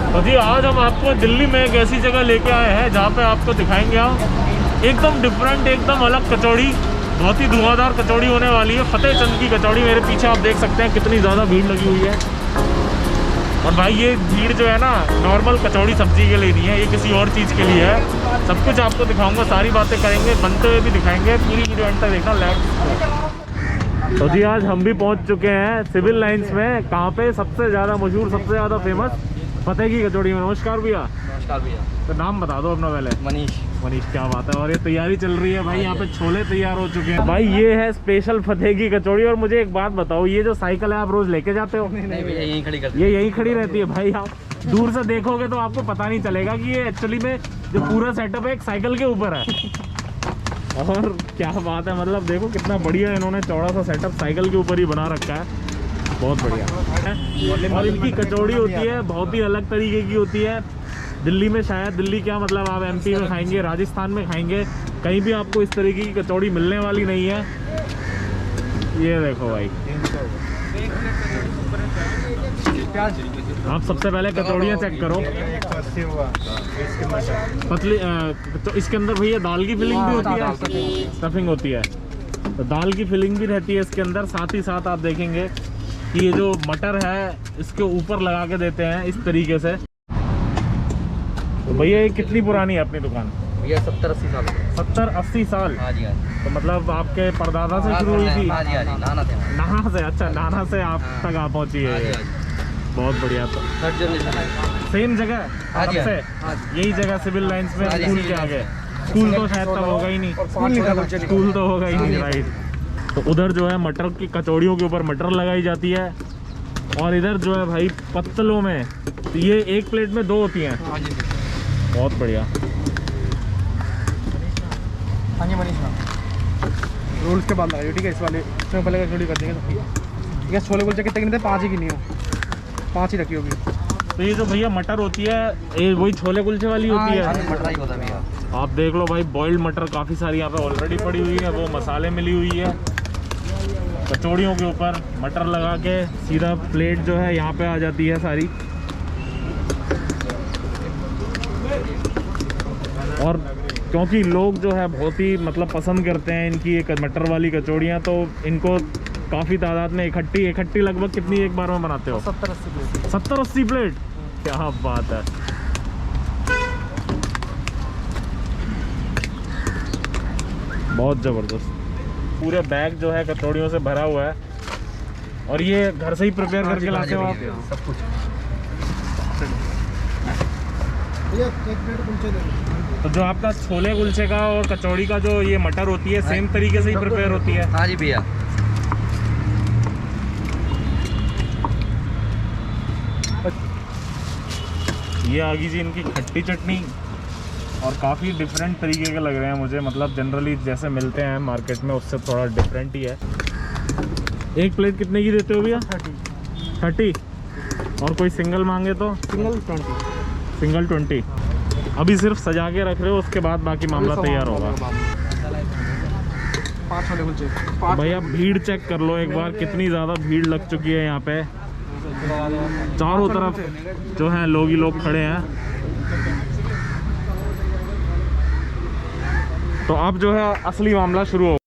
तो जी आज हम आपको दिल्ली में एक ऐसी जगह लेके आए हैं जहाँ पे आपको दिखाएंगे हम एकदम डिफरेंट, एकदम अलग कचौड़ी, बहुत ही धुआंधार कचौड़ी होने वाली है। फतेह चंद की कचौड़ी। मेरे पीछे आप देख सकते हैं कितनी ज़्यादा भीड़ लगी हुई है। और भाई ये भीड़ जो है ना नॉर्मल कचौड़ी सब्जी के लिए नहीं है, ये किसी और चीज़ के लिए है। सब कुछ आपको दिखाऊंगा, सारी बातें करेंगे, बनते हुए भी दिखाएंगे। पूरी वीडियो एंड तक देखना। लेट्स। तो जी आज हम भी पहुंच चुके हैं सिविल लाइंस में। कहाँ पे? सबसे ज़्यादा मशहूर, सबसे ज़्यादा फेमस फतेह की कचौड़ी में। नमस्कार भैया। नमस्कार भैया। तो नाम बता दो अपना पहले। मनीष। मनीष, क्या बात है। और ये तैयारी चल रही है भाई, यहाँ पे छोले तैयार हो चुके हैं भाई। ये है स्पेशल फतेह की कचौड़ी। और मुझे एक बात बताओ, ये जो साइकिल है आप रोज लेके जाते हो? नहीं भैया, यहीं खड़ी करते। ये यहीं खड़ी रहती है भाई। आप दूर से देखोगे तो आपको पता नहीं चलेगा कि ये एक्चुअली में जो पूरा सेटअप है एक साइकिल के ऊपर है। और क्या बात है, मतलब देखो कितना बढ़िया इन्होंने चौड़ा सा सेटअप साइकिल के ऊपर ही बना रखा है। बहुत बढ़िया। और इनकी कचौड़ी होती है बहुत ही अलग तरीके की होती है। दिल्ली में शायद, दिल्ली क्या मतलब आप एमपी में खाएंगे, राजस्थान में खाएंगे, कहीं भी आपको इस तरीके की कचौड़ी मिलने वाली नहीं है। ये देखो भाई, आप सबसे पहले कचौड़ियाँ चेक करो। पतली तो इसके अंदर भैया दाल की फिलिंग भी होती है, स्टफिंग होती है। तो दाल की फिलिंग भी रहती है इसके अंदर। साथ ही साथ आप देखेंगे कि ये जो मटर है इसके ऊपर लगा के देते हैं इस तरीके से। तो भैया ये कितनी पुरानी है अपनी दुकान? भैया 70-80 साल। 70-80 साल? हाँ जी। तो मतलब आपके परदादा से शुरू हुई थी? हाँ जी, नाना थे। नाना से? अच्छा, नाना से आप तक आ पहुंची है। बहुत बढ़िया। तो सेम जगह से यही जगह सिविल लाइंस में, स्कूल के आगे। स्कूल तो शायद तब होगा ही नहीं, स्कूल तो होगा ही नहीं, राइट। तो उधर जो है मटर की कचौड़ियों के ऊपर मटर लगाई जाती है। और इधर जो है भाई पत्तलों में, तो ये एक प्लेट में 2 होती हैं। बहुत बढ़िया। हाँ जी मनीष ना रूल्स के बाद लगाइए, ठीक है? इस वाले इसमें पहले कचौड़ी कर देंगे तो ठीक है। छोले कुलचे कितने गिने थे? 5 ही गिनी हो, 5 ही रखी होगी। तो ये जो भैया मटर होती है ये वही छोले कुलचे वाली होती है? मटर ही होता है भैया। आप देख लो भाई, बॉइल्ड मटर काफ़ी सारी यहाँ पे ऑलरेडी पड़ी हुई है, वो मसाले मिली हुई है। कचौड़ियों के ऊपर मटर लगा के सीधा प्लेट जो है यहाँ पे आ जाती है सारी। और क्योंकि लोग जो है बहुत ही मतलब पसंद करते हैं इनकी ये मटर वाली कचौड़ियाँ, तो इनको काफ़ी तादाद में इकट्ठी लगभग कितनी एक बार में बनाते हो? 70-80 प्लेट। 70-80 प्लेट? क्या बात है। बहुत ज़बरदस्त। पूरे बैग जो है कचौड़ियों से भरा हुआ है। और ये घर से ही प्रिपेयर करके लाते हो आप? सब कुछ। तो जो आपका छोले कुलचे का और कचौड़ी का जो ये मटर होती है सेम तरीके से ही प्रिपेयर होती है? हाँ जी भैया। ये आ गई जी इनकी खट्टी चटनी। और काफ़ी डिफरेंट तरीके के लग रहे हैं मुझे, मतलब जनरली जैसे मिलते हैं मार्केट में उससे थोड़ा डिफरेंट ही है। एक प्लेट कितने की देते हो भैया? 30। और कोई सिंगल मांगे तो? सिंगल 20। अभी सिर्फ सजा के रख रहे हो, उसके बाद बाकी मामला तैयार होगा। 5 छोले कुलचे। भैया भीड़ चेक कर लो एक बार, कितनी ज़्यादा भीड़ लग चुकी है यहाँ पे। चारों तरफ जो है लोग ही लोग खड़े हैं। तो अब जो है असली मामला शुरू हो।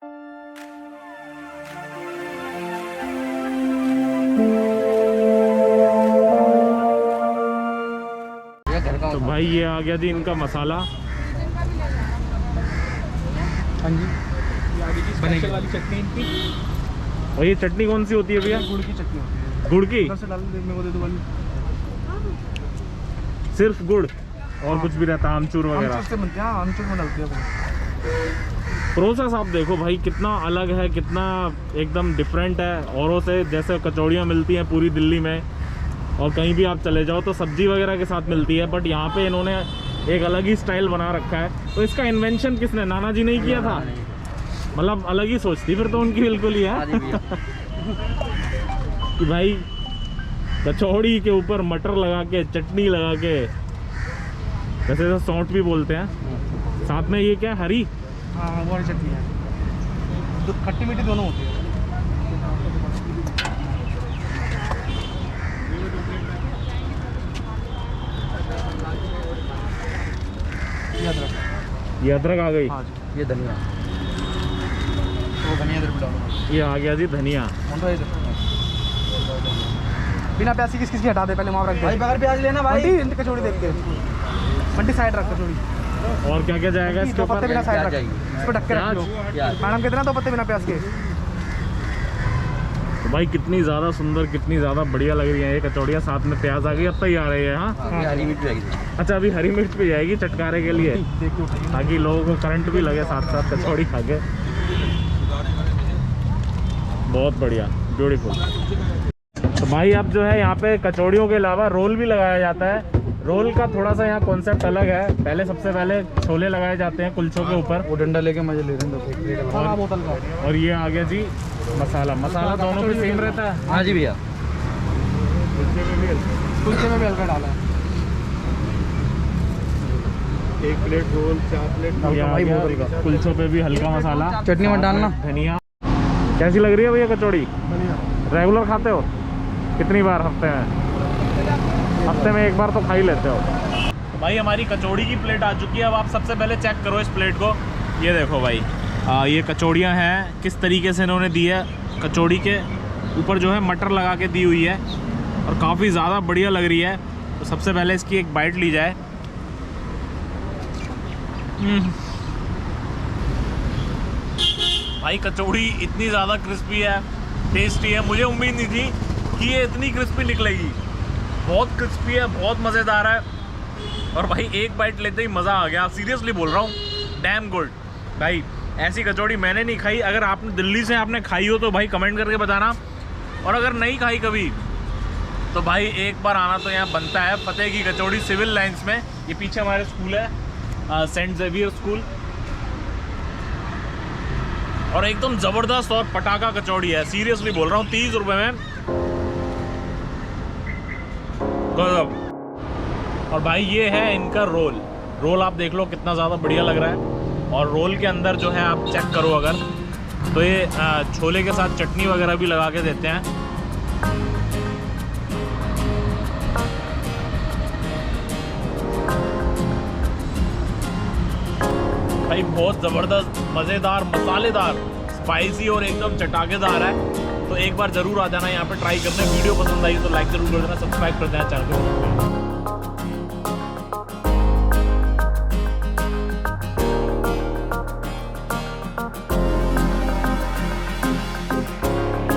तो भाई ये आ गया जी इनका मसाला। हाँ जी, ये आगे की स्पेशल वाली चटनी इनकी। और ये चटनी कौन सी होती है भैया? गुड़ की चटनी होती है। गुड़ की? से डाल मेरे को दे दो वाली। सिर्फ गुड़ और कुछ भी रहता है? आमचूर वगैरह? आमचूर से बनती है, आमचूर में डालती है। प्रोसेस आप देखो भाई कितना अलग है, कितना एकदम डिफरेंट है औरों से। जैसे कचौड़ियाँ मिलती हैं पूरी दिल्ली में और कहीं भी आप चले जाओ तो सब्जी वगैरह के साथ मिलती है, बट यहाँ पे इन्होंने एक अलग ही स्टाइल बना रखा है। तो इसका इन्वेंशन किसने? नाना जी ने ही किया था? मतलब अलग ही सोच थी फिर तो उनकी बिल्कुल ही है कि भाई कचौड़ी के ऊपर मटर लगा के, चटनी लगा के, जैसे तो सौंठ भी बोलते हैं, साथ में ये क्या हरी? हाँ वो वाली चटनी है। तो खट्टी मीठी दोनों होती है। ये अदरक। ये अदरक आ गई। हाँ जी, ये धनिया। वो धनिया इधर भी डालो। ये आ गया जी धनिया। बिना प्याज की किस की हटा दे, पहले वहाँ रख दे। भाई बगैर प्याज लेना भाई। बंटी इनकी कचौड़ी देखते हैं। बंटी साइड रख कचौड़ी। और क्या क्या जाएगा इसके दो पत्ते ऊपर? बिना साइड प्याज रख, जाएगी। इस पर ढक के रख लो। प्याज। मैडम कितना 2 पत्ते बिना प्याज के? तो भाई कितनी ज़्यादा सुंदर, कितनी ज़्यादा बढ़िया लग रही है ये कचौड़ियाँ। साथ में प्याज आ गई, अब तैयार है ये। हाँ हाँ, ये हरी मिर्च जाएगी। अच्छा, अभी हरी मिर्च भी जाएगी चटकारे के लिए, देख के उठाइए। ताकि लोगों को करंट भी लगे साथ साथ कचौड़ी खा के। बहुत बढ़िया, ब्यूटीफुल। तो भाई अब जो है यहाँ पे कचौड़ियों के अलावा रोल भी लगाया जाता है। रोल का थोड़ा सा यहाँ कॉन्सेप्ट अलग है। पहले सबसे पहले छोले लगाए जाते हैं कुलचों के ऊपर। वो डंडा लेके मजे ले रहे हैं। हाँ बोतल का। और ये आ गया जी मसाला। मसाला दोनों पे सेम रहता है? हाँ जी भैया। कुलचे में भी हल्का डाला है। 1 प्लेट रोल, 4 प्लेट भाई बोतल का। कुलचों पे भी हल्का मसाला, चटनी मत डालना। धनिया। कैसी लग रही है भैया कचौड़ी? रेगुलर खाते हो? कितनी बार हफ्ते में? हफ्ते में 1 बार तो खा ही लेते हो। भाई हमारी कचौड़ी की प्लेट आ चुकी है। अब आप सबसे पहले चेक करो इस प्लेट को। ये देखो भाई, ये कचौड़ियाँ हैं, किस तरीके से इन्होंने दी है। कचौड़ी के ऊपर जो है मटर लगा के दी हुई है और काफ़ी ज़्यादा बढ़िया लग रही है। तो सबसे पहले इसकी एक बाइट ली जाए। भाई कचौड़ी इतनी ज़्यादा क्रिस्पी है, टेस्टी है। मुझे उम्मीद नहीं थी कि ये इतनी क्रिस्पी निकलेगी। बहुत क्रिस्पी है, बहुत मज़ेदार है। और भाई एक बाइट लेते ही मज़ा आ गया, सीरियसली बोल रहा हूँ। डैम गुड भाई। ऐसी कचौड़ी मैंने नहीं खाई। अगर आपने दिल्ली से आपने खाई हो तो भाई कमेंट करके बताना, और अगर नहीं खाई कभी तो भाई एक बार आना तो यहाँ बनता है। फतेह की कचौड़ी, सिविल लाइंस में। ये पीछे हमारे स्कूल है, सेंट जेवियर स्कूल। और एकदम ज़बरदस्त और पटाखा कचौड़ी है, सीरियसली बोल रहा हूँ। 30 रुपये में गजब। और भाई ये है इनका रोल। रोल आप देख लो कितना ज़्यादा बढ़िया लग रहा है। और रोल के अंदर जो है आप चेक करो अगर, तो ये छोले के साथ चटनी वगैरह भी लगा के देते हैं। भाई बहुत ज़बरदस्त, मज़ेदार, मसालेदार, स्पाइसी और एकदम चटाकेदार है। तो एक बार ज़रूर आ जाना यहाँ पे ट्राई करने। वीडियो पसंद आई तो लाइक ज़रूर कर देना, सब्सक्राइब कर देना चैनल को।